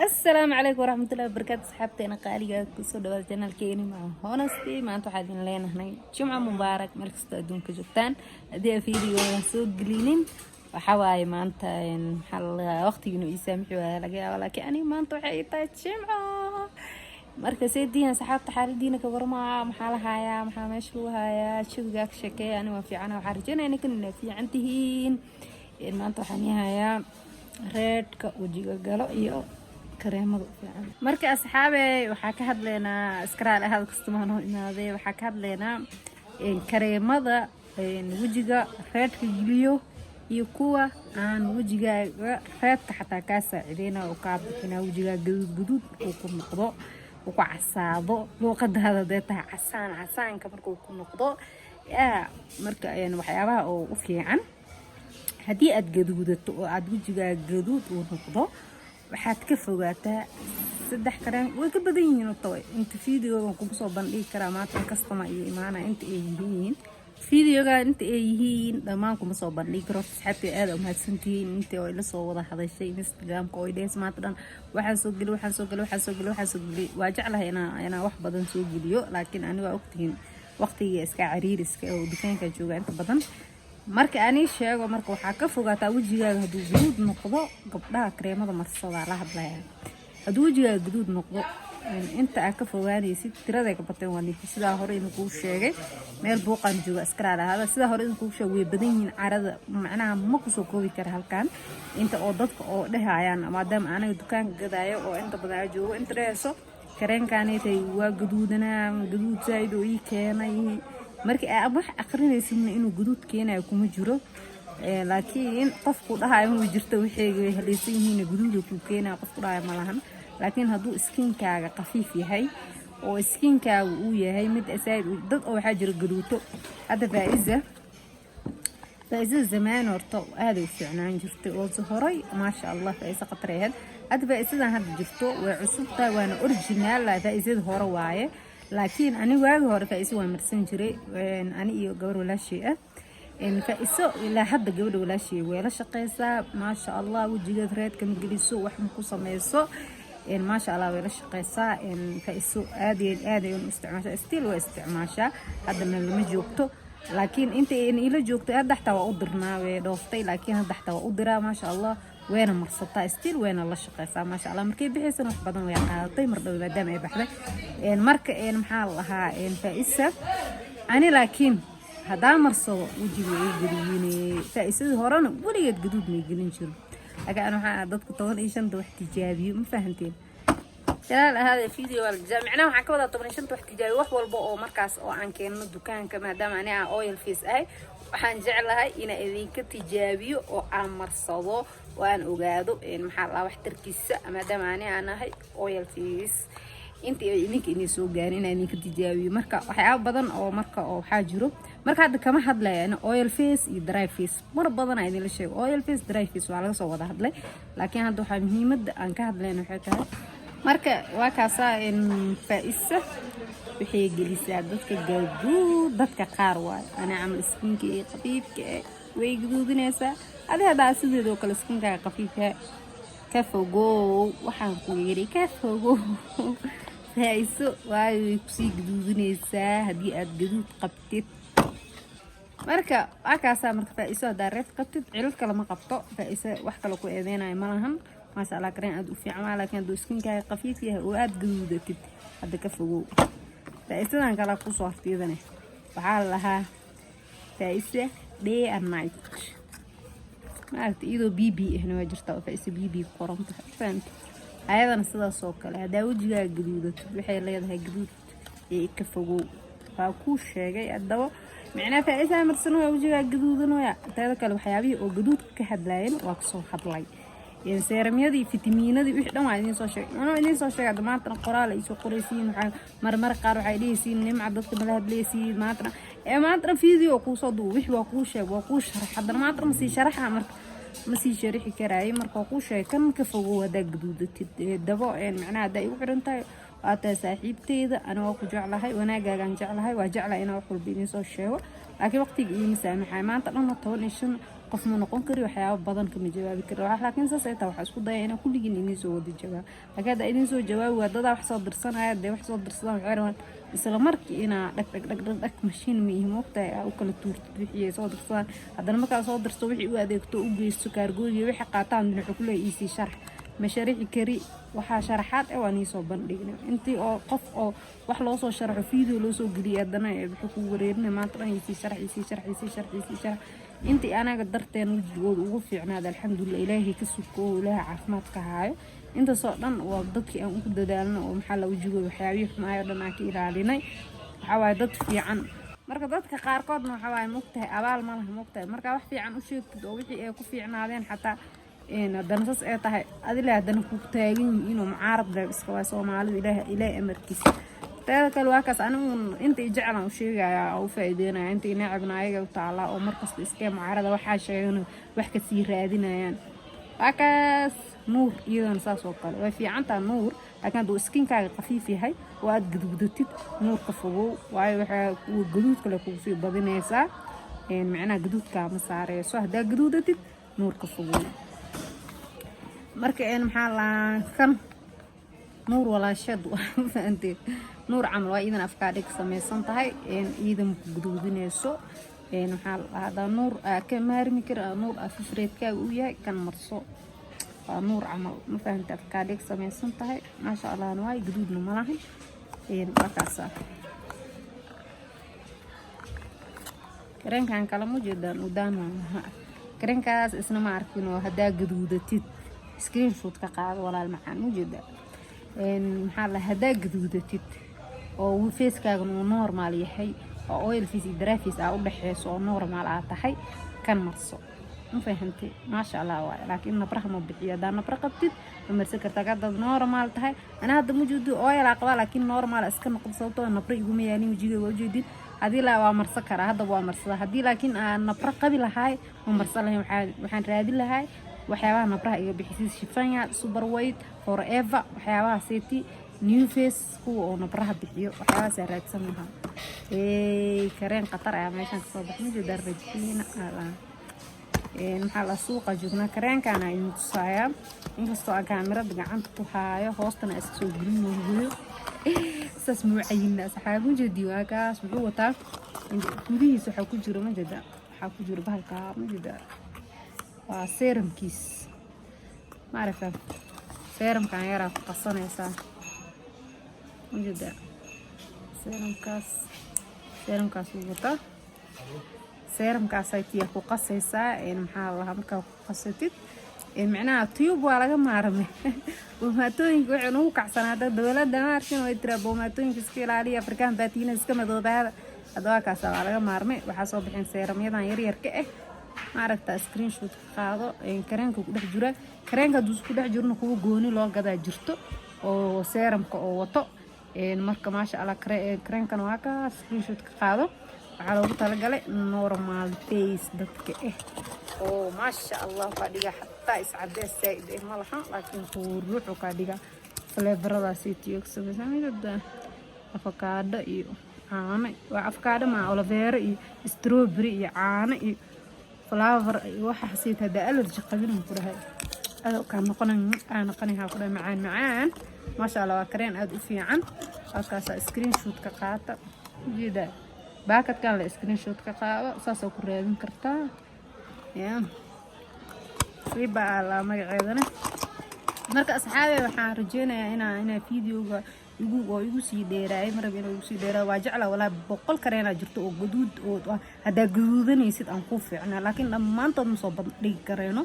السلام عليكم ورحمة الله وبركاته. صحابتي أنا قالي كسر دوال جنال كيني مع هونستي ما أنتوا حادين لنا هنا جمعة مبارك ملك استودون كجبتان هدي فيديو سوق قليلين وحواي ما أنت حل وقت إنه يسامحوا لقيا ولكن أنا ما أنتوا حيطة جمعة مركز الدين صحابتي حال دينا كبرما محلها يا محامشوها يا شو جاك شكي أنا ما في عنا وحرجنا يعني كنا في عندهين ما أنتوا حنيها يا ريد كوجيجا قالوا إيوه كريمة فعلا مركز أصحابي وحكى هذلنا إسكرال هذا كستمانه إن هذا وحكى هذلنا إن كريمة إن وجهة ريد كجليو يكوا عن وجهة ريد حتى كاسة علينا وكاب هنا وجهة جدود وكم نقضاء وكعصابة لو قد هذا ده عسان كمركو كم نقضاء يا مركز يعني وحيابها وفي عن هدي أتجدود وجهة جدود ونقضاء waxaad ka fogaataa saddex kareen way ka badan yihiin oo taway inta fiidiyooga ku soo bandhigi karaa maanta customer iyo imaana inta ay yihiin fiidiyooga inta ay yihiin dhamaan kuma soo bandhigi karo saxabti aad u mahadsantihiin inta oo ila soo wada hadashay Instagram-ka oo idees maanta dhan waxaan soo geli waa jeclahay inaan wax badan soo geliyo laakiin aniga waa ogtihiin waqtiga iska cariiriska oo dukaanka jooga inta badan marka ani sheego marka waxa ka fogaataa wajigaaga haduu guduud noqdo gabdhaha kareemada marsada la hadlaya haduu wajigaaga guduud noqdo inta aad ka fogaanaysid tirada ka bateen waa ninka sida hore inuu ku sheegay meel buuqan jooga iskaraada hada sida hore inuu ku sheegay way badan yihiin carada macnaha ma ku soo koobi kara halkan inta oo dadka oo dhahayaan maadaama anaga dukaanka gadaayo oo inta badan joogo inta dheeso kareenkaanay waa guduudana guduud zaid oo ii keenay markii aan wax aqrinaysin inuu guduud keenayo kuma jiro laakiin qofku dhahayo inuu jirto wixii helaysan yihiin guduud ku keenayo qofku dhahayo malahan laakiin haduu skinkaaga qafiif yahay oo skinkaaga uu yahay mid asaad dad oo waxa jira guduuto hada faiza zaman horta aad u fiicnaan jirtay oo horay ma sha Allah faiza qatreed hada faiza hadda jirto waa cusubta waana original la faiza hore waaye laakiin ani waagi hore faiso waan marsan jiray ani iyo gabar walaashii in faiso ilaa hadda gabadha walaashii way la shaqeysaa ma sha Allah wajigeed reed ka geliso wax ku sameeyso in ma sha Allah way la shaqeysaa in faiso aad ay u isticmaashaa still way isticmaashaa hadda lama joogto laakiin inta ay ila joogto hadda xataa waa u dirnaa way dhooftay laakiin hadda xataa waa u diraa ma sha Allah weena marsataa still weena la shaqeysaa ma sha Allah markay bixiysan wax badan way qaadatay mar dhow maadaama ay baxday marka maxaa lahaa faaisa ani laakiin hadaa marsado wajiga ay gudiyeen faaisada horena waligeed guduud ma gelin jiro laakiin waxa dadku 15 wax tijaabiyo ma fahanteen jalaal hada video wal jaamicna waxa ka wada 15 wax tijaabiyo wax walba oo markaas oo aan keenno dukaanka maadaama ani aan oil face ay waxaan jeclahay in idinka tijaabiyo oo aan marsado waan ogaado maxaa la wax tarkiisa maadaama ani aan ahay oil face inta idinka inay soo gaarin inaan idinka tijaabiyo marka waxyaabo badan oo marka oo waxa jiro marka hadda kama hadlayaan oil face iyo dry face mar badan ay idin la sheego oil face dry face waa laga soo wada hadlay laakiin hadda waxa muhiimada aan ka hadlayno waxay tahay marka waa kaasa in faaisa wixii gelisaa dadka gaduud dadka qaar waay ana amal skinka ee qafiifka way guduudinaysaa hada sidoo kale skinka qafiifka ka fogow waxaan ku yiri ka fogow faiso way ku sii guduudinaysaa hadii aad guduud qabtid marka akaasa marka faiso daareed qabtid cilad kale ma qabto faiso wax kale ku eedeynay malahan ما شاء الله كرين أدو في عمال لكن أدو سكين كاي خفيف يا وأد جودة كده هذا كفجو فايسة أنا كلا قصة تيذني وحال لها فايسة day and night ما أعرف إيدو بي هنا وجرتها فايسة بي قرمت فهمت هذا نصدا سوكل هذا وجهه جدودة بحي اللي هذا جدود كفجو فاكوش جاي الدواء معناه فايسة مرسنوا وجهه جدودة نويا هذا كلام حيابي وجدود كحدلاين وأقصى حدلاين سيراميدي فيتامينادي wixii dhan waa idin soo sheegay anoo idin soo sheegay maanta qoraal ay soo qoraysiin waxa marmar qaar waxay dhigaysiin nimca dadka malaha leeysiin maanta video ku soo duu wixii waa ku sheeg waa ku sharax hadda maanta ma sii sharaxa marka ma sii sharixi karaay marka ku sheeg kan ka fogo wada guduudtid dabo macnaha haday u xirantahay waata saaxiibteeda anoo ku jeclahay wanaagaagan jeclahay waa jeclaa inaan wax walba idin soo sheego laakiin waqtiga ii masaamaxay maanta dhan 15 qof ma noqon kari waxyaabo badan kama jawaabi kari laakiin saas ay tahay waxa isku daya inaan kulligiin idin soo wada jawaab laakiin hadda idin soo jawaabi waa dadaa wax soo dirsanaya dee wax soo dirsadaan waxay rabaan isla markii inaa dhag mashiin ma ihi moogtahay aa u kala tuurtid wixii ay soo dirsadaan haddana markaa soo dirso wixii u adeegto u geysto kaargooyiga wixii qaataan wuxuu ku leeyahay iisii sharax ma sharixi kari waxaa sharaxaad ee waan iisoo bandhignay intii oo qof oo wax loo soo sharaxo video loo soo geliyay haddana wuxuu ku wareerinay maanta dhan iisii sharax intii anaga darteen wajigooda ugu fiicnaada alxamdulilah ilaahay ka suko ilaahay caafimaad ka haayo intaasoo dhan waa dadkii aan ugu dadaalno oo maxaa la wajigooda waxyaabihii xumaayo dhan aan ka ilaalinay waxaa waaye dad fiican marka dadka qaarkoodna waxaa waaye mogtahay abaal ma laha mogtahay markaa wax fiican u sheegtid oo wixii ay ku fiicnaadeen xataa haddana saas ay tahay adila haddana ku taagan yihiin oo mucaarad leh iska waa soomaalida ilaahay amarkiisa teeda kale waa kaas anigu inta jeclaan u sheegayaa oo u faa'iideynaya inta necabna ayaga u taalaa oo markasta iska mucaarada waxaa sheegan wax ka sii raadinayaan waa kaas nuur iyadana saas oo kale way fiicantaa nuur laakiin hadduu iskinkaaga khafiif yahay oo aad gaduudatid nuurka fogow waayo waxaa gaduud kale kugu sii badinaysaa macnaha gaduudkaa ma saareyso haddaa gaduudatid nuurka fogow marka maxaa laa kan nuur walaashad fahanteed nuur camal waa iidan afkaadhig samaysan tahay iidan ku guduudinayso waxaa lahaadaa nuur ka maarmi kara nuur afifreedkaaga u yahay kan marso waa nuur camal ma fahantay afkaadhig samaysan tahay maasha allahna waay gaduudna malahan waa kaasa kareenkan kala ma jeedaan udaan waa kareenkaas isna ma arkin oo haddaa gaduudatid screenshot ka qaado walaal macaan ma jeedaa maxaa la haddaa gaduudatid oo facekaaga uu normal yahay oo oil face iyo dry face aa u dhaxeyso oo normal aa tahay kan marso ma fahantay maasha allah waay laakiin nabraha ma bixiyo haddaa nabra qabtid ma marsan kartaa haddaad normal tahay ana hadda ma jeedo oil aa qabaa laakiin normal iska noqdo sababtoo nabra iguma yaalin wajiga waa ujeedid haddii laa waa marsan karaa hadda waa marsada haddii laakiin aan nabra qabi lahaay ma marsan lahayn waxaan raadin lahaay waxyaabaha nabraha iga bixisay shifanya super white forever waxyaabaha city new face kuwa oo nabraha bixiyo waxyaabahaas raadsan lahaa kareen qatar ayaa meeshan kasoo baxay majeeda rajiina maxaa la suuqa joognaa kareenkaana idin tusaaya inkastoo aan kaamirada gacanta ku haayo hoostana iska soo gelinayo saas mucayina saxaab majeedi waa kaas wuxuu wataa gudihiisa waxaa ku jiro majeeda waxaa ku jiro bahalka majeeda waa serumkiis maaragta serumkan yaraa ku qasanaysaa majeeda serumkaas uu wataa serumkaas ay tiya ku qasaysaa maxaa lahaa markaa ku qasatid macnaha tube waa laga maarmay boomaatooyinka waxay nagu kacsanaada dowladda maarkin way tiraa boomaatooyinka iska ilaaliya afrikaan baatiina iska madoobaada hadda kaas waa laga maarmay waxaa soo bixin seerumyadan yaryarka ah maaragta screenshot ka qaado kareenka ku dhex jira kareenka hadduu isku dhex jirno kuwa gooni loo gadaa jirto oo seerumka oo wato marka maasha allah kareenkan waa ka screenshot ka qaado waxaa loogu talagalay normal face dadka oo maasha allah ka dhiga xataa iscadeys saaid ma lahan laakiin ruuxu ka dhiga flavoradaasi tiyoog samaysamida avocado iyo caano waa avocado ma aloe vera iyo strawberry iyo caano iyo flavor waxa xasiid hada allergy qabin ku dhahay ka noqonayaa ku dhahay macaan maasha allah waa kareen aad u fiican halkaas screenshot ka qaata jeeda baakadkan la screenshot ka qaado saas ku raadin kartaa riba la magaceedana marka asxaabe waxaan rajeynayaa inaa videoga igu sii dheeraay marab inuu igu sii dheeraa waa jeclaa walaa 100 kareena jirto oo gaduud oo hadaa gaduudanaysid aan ku fiicnaa laakiin dhammaantood ma soo bandhigi kareeno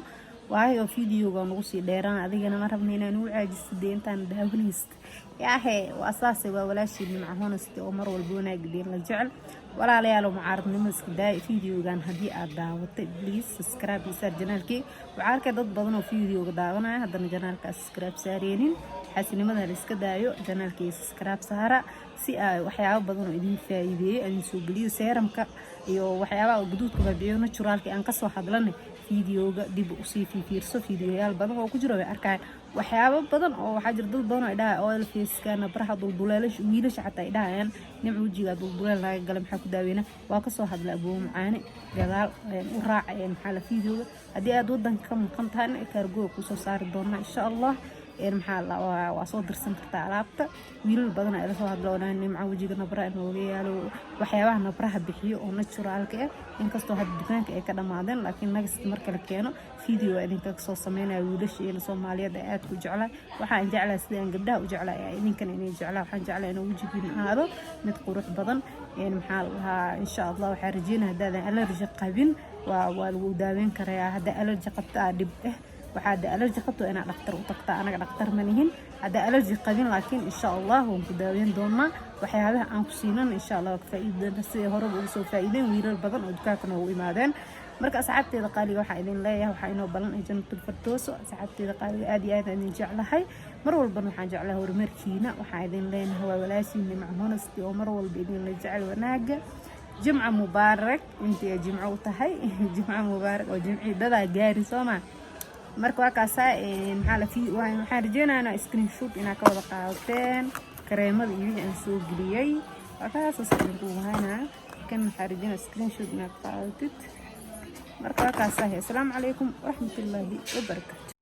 waayo videoga nagu sii dheeraan adigana ma rabna inaan u caajisidee intaan daawanaysid yaahe waa asaasi waa walaashii macahonasti oo mar walba wanaagdeen la jecel walaalayaal mucaaradnimo iska daay videogan haddii aad daawatay please subscribe isaar janaalkii waxaa arkay dad badan oo videoga daawanaya haddana janaalka subscribe saareenin xasinimada la iska daayo janaalkii subscribe saara si ay waxyaabo badan oo idin faa'iideeyo aan soo geliyo seeramka iyo waxyaabaha gaduudka baabiyo naturalka aan ka soo hadlanay fiidiyowga dib u sii fiirso fiidiyoyaal badan oo ku jiro way arkay waxyaabo badan oo waxa jira dad badan oo dhahay oil face-ka nabraha dulduleelash wiilasha xataa ay dhahayaan nimco wajiga dulduleel laga galay maxaa ku daaweynaa waa ka soo hadla abuu macaane gadaal u raacay maxaa la fiidiyowga haddii aad wadanka ka maqan tahay kaargooga ku soo saari doonaa insha Allah maxaa la waa soo dirsan kartaa alaabta wiilal badan ay la soo hadloonaan nimco wajiga nabraha inooga yaalo waxyaabaha nabraha bixiyo oo naturalka ah inkastoo hadda dukaanka ay ka dhamaadeen laakiin next marka la keeno video idinka soo sameynaa wiilasheena Soomaaliyeed ee aad ku jeclaa waxaan jeclaa sidaan gabdhaha u jeclaa idinkan inay jeclaa waxaan jeclaa inuu wajigiina aado mid qurux badan maxaa lahaa insha Allah waxaan rajeynayaa hadaan allergy qabin waa lagu daaweyn karaa hadda allergy qabta dib waxaad allergy qabto inaad dhakhtar u tagtaa anaga dhakhtar ma nihin hadda allergy qabin laakiin insha Allah waan ku daaweyn doonaa waxyaabaha aan ku siinan insha Allah ka faa'iideyna si hore ugu soo faa'iideen wiilal badan oo dukaanka noogu imaadeen marka asxaabteeda qaaliga waxa idin leeyahay waxa inoo balan ay jannatul firdaws asxaabteeda qaaliga aad iyo aad idin jeclahay mar walba waxaan jeclahay horumarkiina waxa idin leenahay waa walaashiina macmuunasti oo mar walba idin la jecel wanaaga jimca mubaarak intii jimco tahay jimca mubaarak oo jimci dada gaari Soomaa marka waa kaasa waxaan rajeynayaa screenshot inaa ka wada qaadateen kareemada iyo wixii aan soo geliyay waa kaasa kan waxaan rajeynayaa screenshot inaa ka qaadatid marka waa kaasa assalaamu calaykum waraxmatullaahi wabarakaatuh